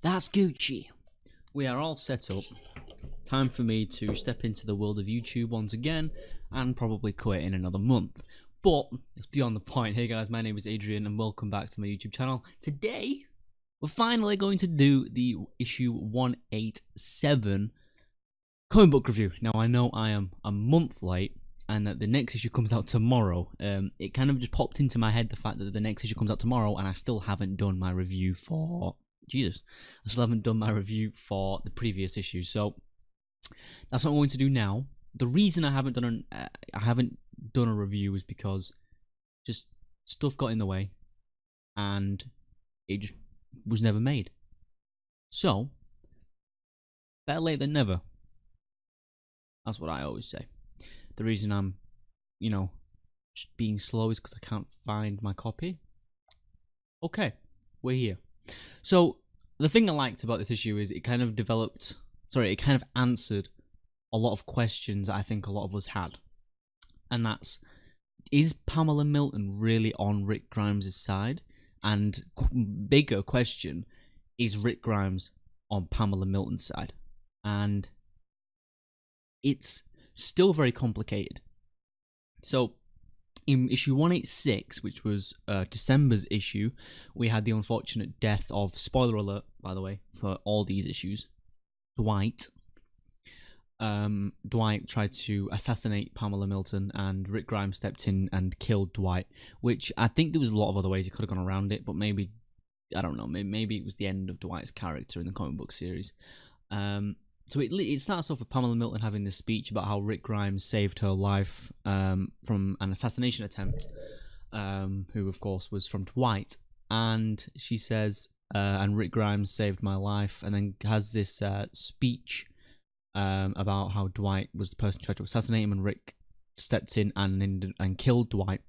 That's Gucci. We are all set up. Time for me to step into the world of YouTube once again and probably quit in another month. But it's beyond the point. Hey guys, my name is Adrian and welcome back to my YouTube channel. Today, we're finally going to do the issue 187 comic book review. Now, I know I am a month late and that the next issue comes out tomorrow. It kind of just popped into my head the fact that the next issue comes out tomorrow and I still haven't done my review for... I still haven't done my review for the previous issue, so that's what I'm going to do now. The reason I haven't done a review is because just stuff got in the way, and it just was never made. So better late than never. That's what I always say. The reason I'm, just being slow is because I can't find my copy. Okay, we're here. So the thing I liked about this issue is it kind of answered a lot of questions that I think a lot of us had. And that's, is Pamela Milton really on Rick Grimes' side? And bigger question, is Rick Grimes on Pamela Milton's side? And it's still very complicated. So in issue 186, which was December's issue, we had the unfortunate death of, spoiler alert, by the way, for all these issues, Dwight. Dwight tried to assassinate Pamela Milton, and Rick Grimes stepped in and killed Dwight, which I think there was a lot of other ways he could have gone around it, but maybe, I don't know, maybe it was the end of Dwight's character in the comic book series. So it starts off with Pamela Milton having this speech about how Rick Grimes saved her life from an assassination attempt, who of course was from Dwight. And she says, and Rick Grimes saved my life, and then has this speech about how Dwight was the person who tried to assassinate him, and Rick stepped in and killed Dwight.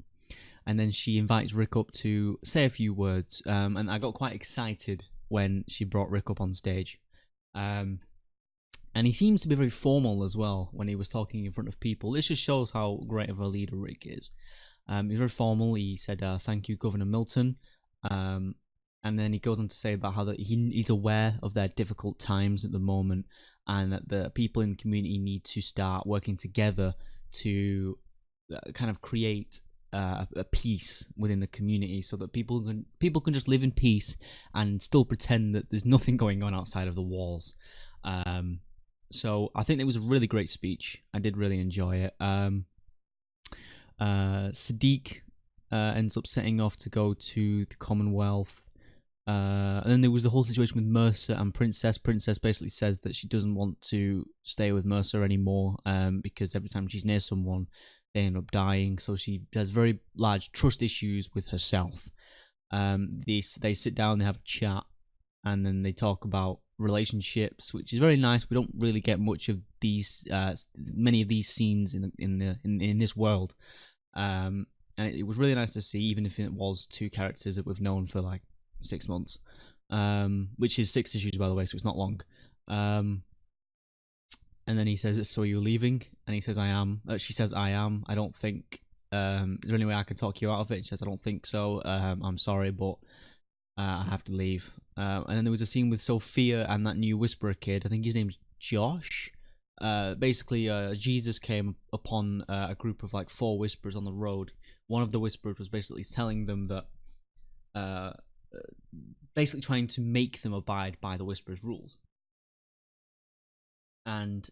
And then she invites Rick up to say a few words, and I got quite excited when she brought Rick up on stage. And he seems to be very formal as well when he was talking in front of people. This just shows how great of a leader Rick is. He's very formal. He said, thank you, Governor Milton. And then he goes on to say about how he's aware of their difficult times at the moment, and that the people in the community need to start working together to kind of create a peace within the community, so that people can just live in peace and still pretend that there's nothing going on outside of the walls. So I think it was a really great speech. I did really enjoy it. Sadiq ends up setting off to go to the Commonwealth. And then there was the whole situation with Mercer and Princess. Princess basically says that she doesn't want to stay with Mercer anymore, because every time she's near someone, they end up dying. So she has very large trust issues with herself. They sit down, they have a chat, and then they talk about relationships, which is very nice. We don't really get much of these, many of these scenes in this world, and it was really nice to see, even if it was two characters that we've known for like 6 months, which is 6 issues, by the way, so it's not long. And then he says, "So are you leaving?" And he says, "I am." She says, "I am. I don't think. Is there any way I can talk you out of it?" And she says, "I don't think so. I'm sorry, but I have to leave." And then there was a scene with Sofia and that new Whisperer kid. I think his name's Josh. Basically, Jesus came upon a group of like 4 Whisperers on the road. One of the Whisperers was basically telling them that, basically trying to make them abide by the Whisperer's rules. And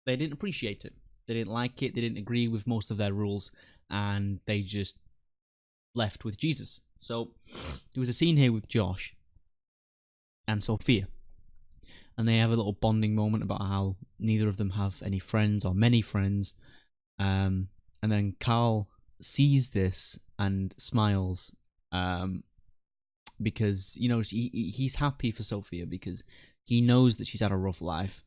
they didn't appreciate it. They didn't like it. They didn't agree with most of their rules, and they just left with Jesus. So there was a scene here with Josh and Sofia, and they have a little bonding moment about how neither of them have any friends or many friends. And then Carl sees this and smiles, because he's happy for Sofia, because he knows that she's had a rough life,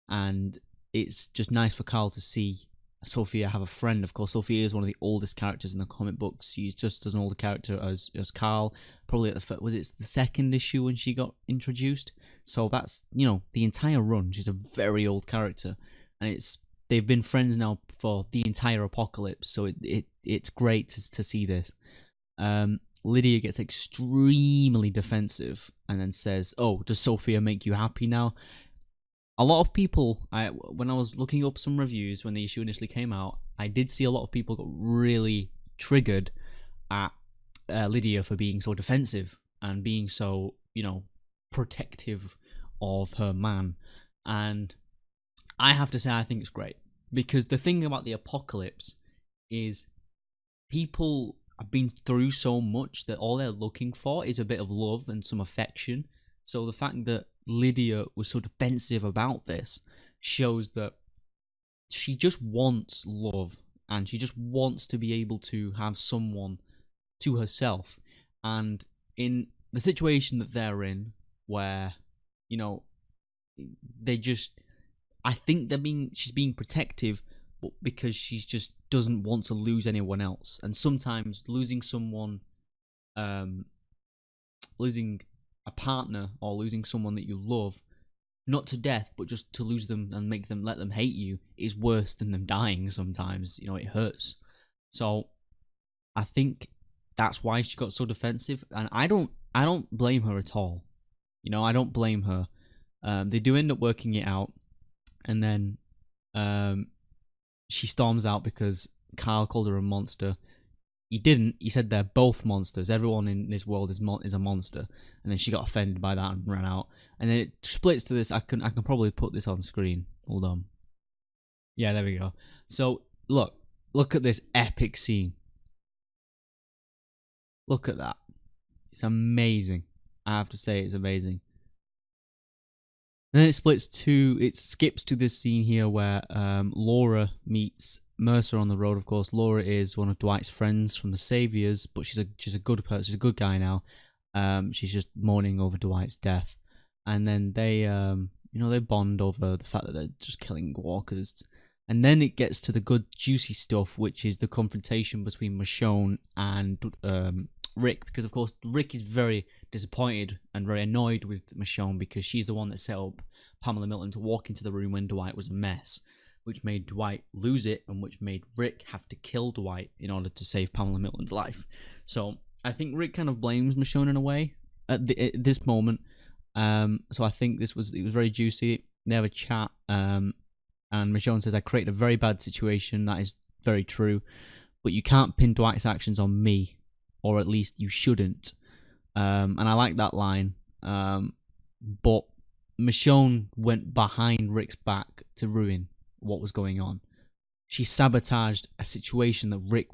and it's just nice for Carl to see Sofia have a friend. Of course, Sofia is one of the oldest characters in the comic books. She's just as an older character as Carl. Probably at the the 2nd issue when she got introduced. So that's the entire run. She's a very old character, and they've been friends now for the entire apocalypse. So it's great to see this. Lydia gets extremely defensive and then says, "Oh, does Sofia make you happy now?" A lot of people, when I was looking up some reviews when the issue initially came out, I did see a lot of people got really triggered at Lydia for being so defensive and being so, protective of her man. And I have to say, I think it's great, because the thing about the apocalypse is people have been through so much that all they're looking for is a bit of love and some affection. So the fact that Lydia was so defensive about this shows that she just wants love, and she just wants to be able to have someone to herself. And in the situation that they're in, where, they just, I think she's being protective, but because she just doesn't want to lose anyone else. And sometimes losing someone, losing a partner or losing someone that you love, not to death, but just to lose them and let them hate you, is worse than them dying sometimes. It hurts. So I think that's why she got so defensive, and I don't blame her at all. I don't blame her. They do end up working it out, and then she storms out because Kyle called her a monster. He didn't. He said they're both monsters. Everyone in this world is a monster. And then she got offended by that and ran out. And then it splits to this. I can probably put this on screen. Hold on. Yeah, there we go. So look at this epic scene. Look at that. It's amazing. I have to say, it's amazing. And then it skips to this scene here where Laura meets Mercer on the road. Of course, Laura is one of Dwight's friends from the Saviors, but she's a good person. She's a good guy now. She's just mourning over Dwight's death, and then they they bond over the fact that they're just killing walkers. And then it gets to the good juicy stuff, which is the confrontation between Michonne and Rick, because of course Rick is very disappointed and very annoyed with Michonne because she's the one that set up Pamela Milton to walk into the room when Dwight was a mess, which made Dwight lose it and which made Rick have to kill Dwight in order to save Pamela Milton's life. So I think Rick kind of blames Michonne in a way at this moment. So I think it was very juicy. They have a chat, and Michonne says, "I created a very bad situation." That is very true, but you can't pin Dwight's actions on me, or at least you shouldn't. And I like that line. But Michonne went behind Rick's back to ruin what was going on. She sabotaged a situation that Rick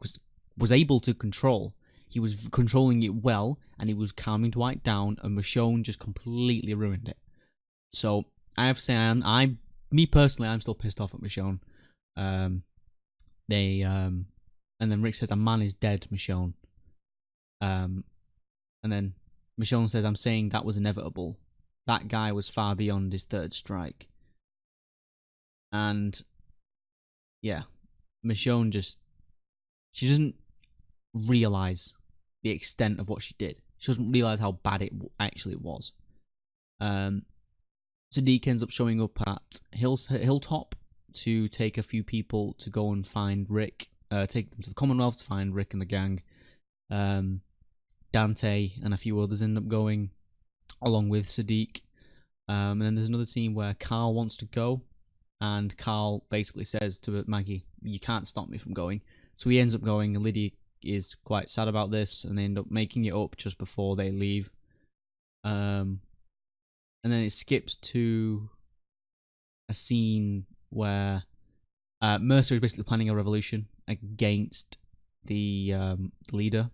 was able to control. He was controlling it well, and he was calming Dwight down, and Michonne just completely ruined it. So I have to say, me personally, I'm still pissed off at Michonne. And then Rick says, "A man is dead, Michonne." And then Michonne says, "I'm saying that was inevitable. That guy was far beyond his third strike." And yeah, Michonne she doesn't realize the extent of what she did. She doesn't realize how bad it actually was. Sadiq ends up showing up at Hilltop to take a few people to go and find Rick. Take them to the Commonwealth to find Rick and the gang. Dante and a few others end up going along with Sadiq. And then there's another scene where Carl wants to go, and Carl basically says to Maggie, "You can't stop me from going." So he ends up going, and Lydia is quite sad about this, and they end up making it up just before they leave. And then it skips to a scene where Mercer is basically planning a revolution against the leader,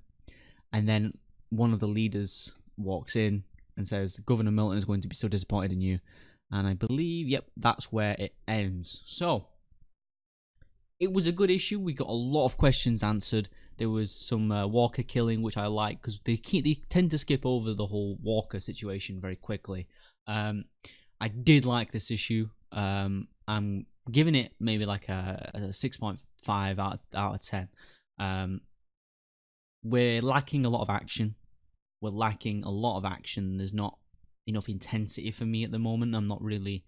and then one of the leaders walks in and says, "Governor Milton is going to be so disappointed in you." And I believe, yep, that's where it ends. So it was a good issue. We got a lot of questions answered. There was some Walker killing, which I like, because they tend to skip over the whole Walker situation very quickly. I did like this issue. I'm giving it maybe like a 6.5 out of 10. We're lacking a lot of action. There's not enough intensity for me at the moment. I'm not really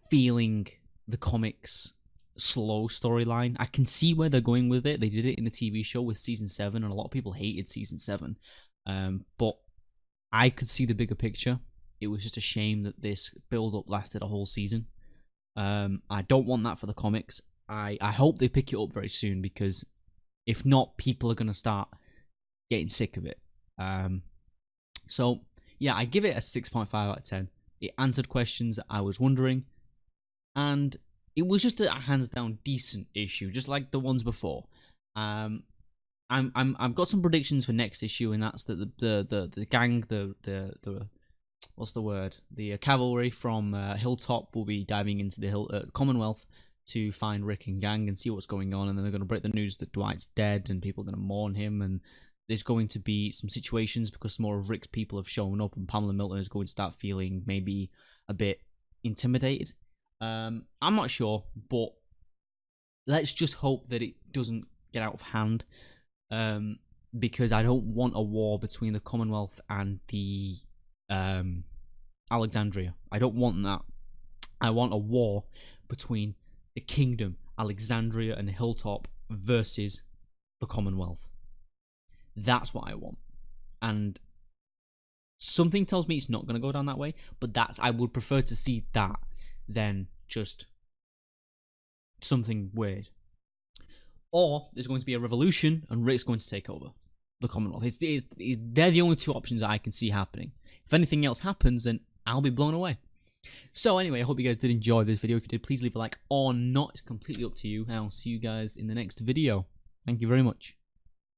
feeling the comics slow storyline. I can see where they're going with it. They did it in the TV show with season 7, and a lot of people hated season 7. But I could see the bigger picture. It was just a shame that this build-up lasted a whole season. I don't want that for the comics. I hope they pick it up very soon, because if not, people are going to start getting sick of it. So, yeah, I give it a 6.5 out of 10. It answered questions that I was wondering, and it was just a hands-down decent issue, just like the ones before. I've got some predictions for next issue, and that's that the gang, the what's the word? The cavalry from Hilltop will be diving into the Commonwealth to find Rick and gang and see what's going on, and then they're going to break the news that Dwight's dead and people are going to mourn him, and there's going to be some situations because more of Rick's people have shown up, and Pamela Milton is going to start feeling maybe a bit intimidated. I'm not sure, but let's just hope that it doesn't get out of hand, because I don't want a war between the Commonwealth and the Alexandria. I don't want that. I want a war between the Kingdom, Alexandria, and Hilltop versus the Commonwealth. That's what I want. And something tells me it's not going to go down that way, but I would prefer to see that than just something weird. Or there's going to be a revolution and Rick's going to take over the Commonwealth. They're the only two options that I can see happening. If anything else happens, then I'll be blown away. So anyway, I hope you guys did enjoy this video. If you did, please leave a like or not. It's completely up to you. And I'll see you guys in the next video. Thank you very much.